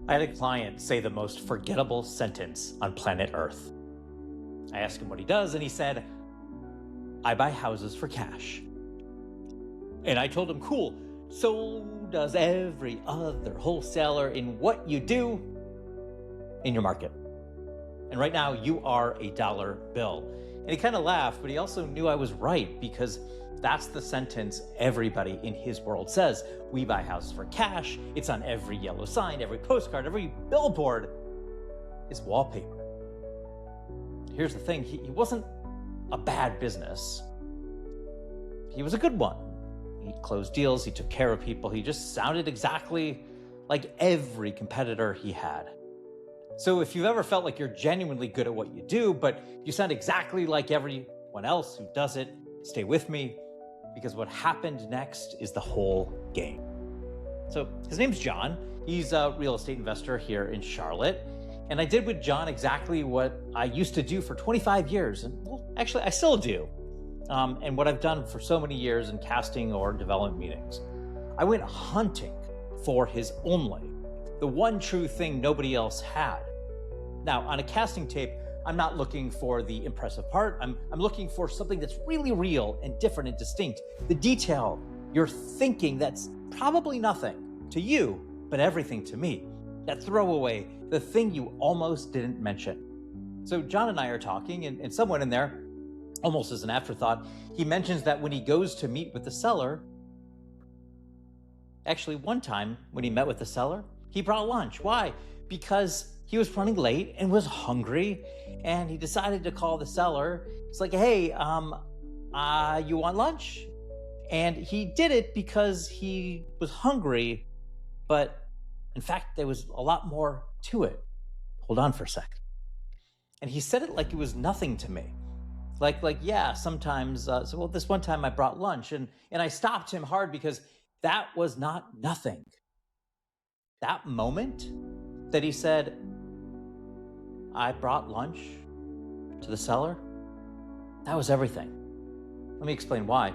I had a client say the most forgettable sentence on planet Earth. I asked him what he does, and he said, "I buy houses for cash." And I told him, "Cool, so does every other wholesaler in what you do in your market. And right now you are a dollar bill." And he kind of laughed, but he also knew I was right, because that's the sentence everybody in his world says. We buy houses for cash. It's on every yellow sign, every postcard, every billboard. It's wallpaper. Here's the thing, he wasn't a bad business. He was a good one. He closed deals, he took care of people. He just sounded exactly like every competitor he had. So if you've ever felt like you're genuinely good at what you do, but you sound exactly like everyone else who does it, stay with me, because what happened next is the whole game. So his name's John. He's a real estate investor here in Charlotte. And I did with John exactly what I used to do for 25 years. And well, actually, I still do. And what I've done for so many years in casting or development meetings. I went hunting for his only, the one true thing nobody else had. Now, on a casting tape, I'm not looking for the impressive part. I'm looking for something that's really real and different and distinct. The detail you're thinking that's probably nothing to you, but everything to me. That throwaway, the thing you almost didn't mention. So John and I are talking, and someone in there, almost as an afterthought, he mentions that when he goes to meet with the seller, actually one time when he met with the seller, he brought lunch. Why? Because he was running late and was hungry, and he decided to call the seller. It's like, "Hey, you want lunch?" And he did it because he was hungry, but in fact, there was a lot more to it. Hold on for a sec. And he said it like it was nothing to me. Like, yeah, sometimes, well, this one time I brought lunch, and I stopped him hard because that was not nothing. That moment that he said, "I brought lunch to the seller," that was everything. Let me explain why.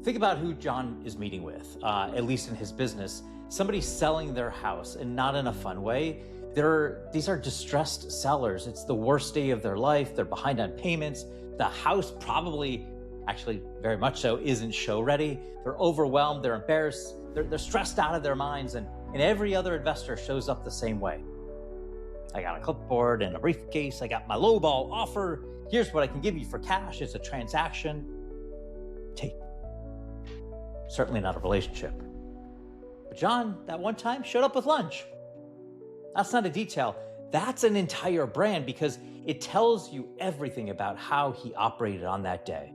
Think about who John is meeting with, at least in his business. Somebody selling their house, and not in a fun way. These are distressed sellers. It's the worst day of their life. They're behind on payments. The house probably, actually very much so, isn't show ready. They're overwhelmed, they're embarrassed, they're stressed out of their minds, and every other investor shows up the same way. I got a clipboard and a briefcase. I got my lowball offer. Here's what I can give you for cash. It's a transaction. Take. Certainly not a relationship. But John, that one time, showed up with lunch. That's not a detail. That's an entire brand, because it tells you everything about how he operated on that day.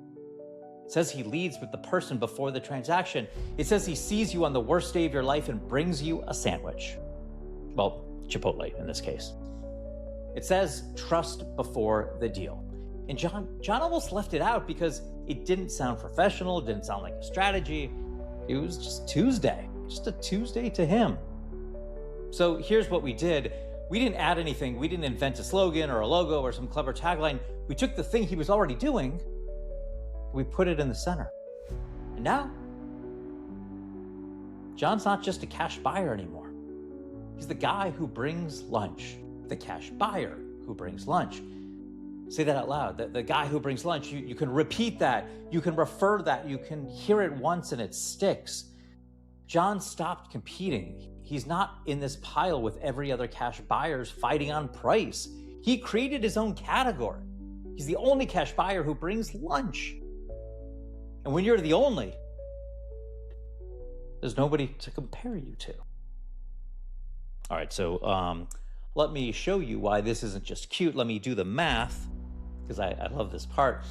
It says he leads with the person before the transaction. It says he sees you on the worst day of your life and brings you a sandwich. Well, Chipotle in this case. It says trust before the deal. And John almost left it out because it didn't sound professional, it didn't sound like a strategy. It was just Tuesday, just a Tuesday to him. So here's what we did. We didn't add anything. We didn't invent a slogan or a logo or some clever tagline. We took the thing he was already doing, we put it in the center. And now, John's not just a cash buyer anymore. He's the guy who brings lunch, the cash buyer who brings lunch. Say that out loud, the guy who brings lunch. You can repeat that, you can refer that, you can hear it once and it sticks. John stopped competing. He's not in this pile with every other cash buyers fighting on price. He created his own category. He's the only cash buyer who brings lunch. And when you're the only, there's nobody to compare you to. All right, so let me show you why this isn't just cute. Let me do the math, because I love this part.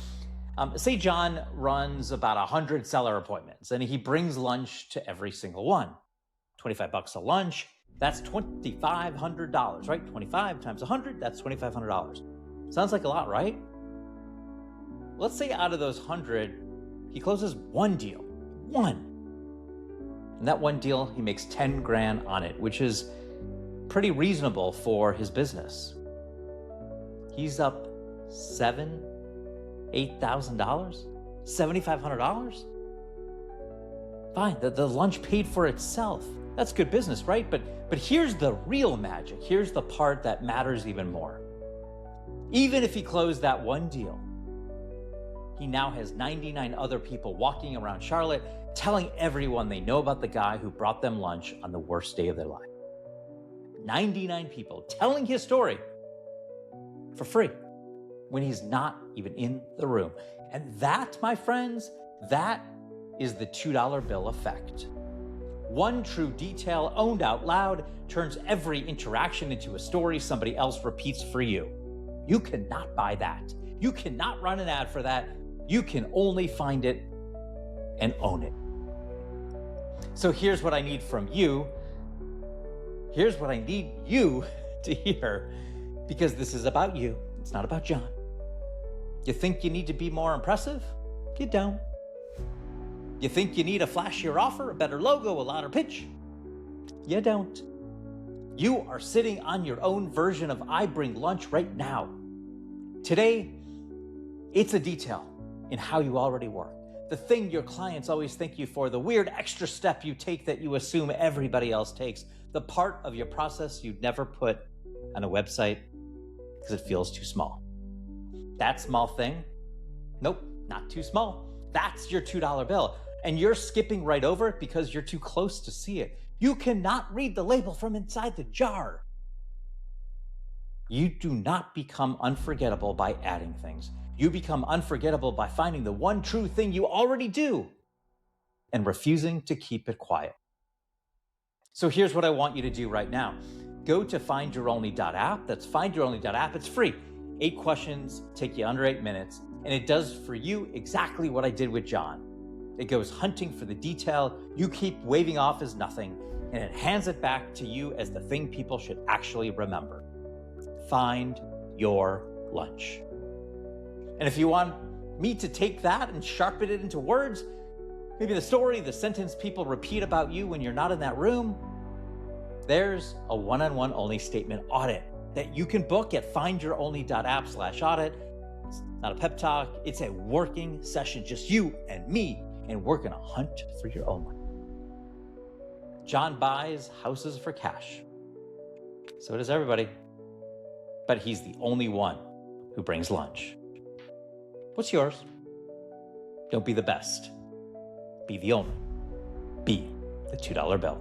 Say John runs about 100 seller appointments, and he brings lunch to every single one. $25 a lunch, that's $2,500, right? 25 times 100, that's $2,500. Sounds like a lot, right? Let's say out of those 100, he closes one deal, one. And that one deal, he makes 10 grand on it, which is pretty reasonable for his business. He's up $8,000, $7,500. Fine, the lunch paid for itself. That's good business, right? But here's the real magic. Here's the part that matters even more. Even if he closed that one deal, he now has 99 other people walking around Charlotte telling everyone they know about the guy who brought them lunch on the worst day of their life. 99 people telling his story for free when he's not even in the room. And that, my friends, that is the $2 bill effect. One true detail owned out loud turns every interaction into a story somebody else repeats for you. You cannot buy that. You cannot run an ad for that. You can only find it and own it. So here's what I need from you. Here's what I need you to hear, because this is about you. It's not about John. You think you need to be more impressive? You don't. You think you need a flashier offer, a better logo, a louder pitch? You don't. You are sitting on your own version of I Bring Lunch right now. Today, it's a detail in how you already work. The thing your clients always thank you for, the weird extra step you take that you assume everybody else takes, the part of your process you'd never put on a website because it feels too small. That small thing? Nope, not too small. That's your $2 bill. And you're skipping right over it because you're too close to see it. You cannot read the label from inside the jar. You do not become unforgettable by adding things. You become unforgettable by finding the one true thing you already do and refusing to keep it quiet. So here's what I want you to do right now. Go to findyouronly.app. That's findyouronly.app. It's free. 8 questions take you under 8 minutes, and it does for you exactly what I did with John. It goes hunting for the detail you keep waving off as nothing, and it hands it back to you as the thing people should actually remember. Find your lunch. And if you want me to take that and sharpen it into words, maybe the story, the sentence people repeat about you when you're not in that room, there's a one-on-one only statement audit that you can book at findyouronly.app/audit. It's not a pep talk. It's a working session, just you and me, and we're gonna hunt for your own one. John buys houses for cash. So does everybody. But he's the only one who brings lunch. What's yours? Don't be the best. Be the only. Be the $2 bill.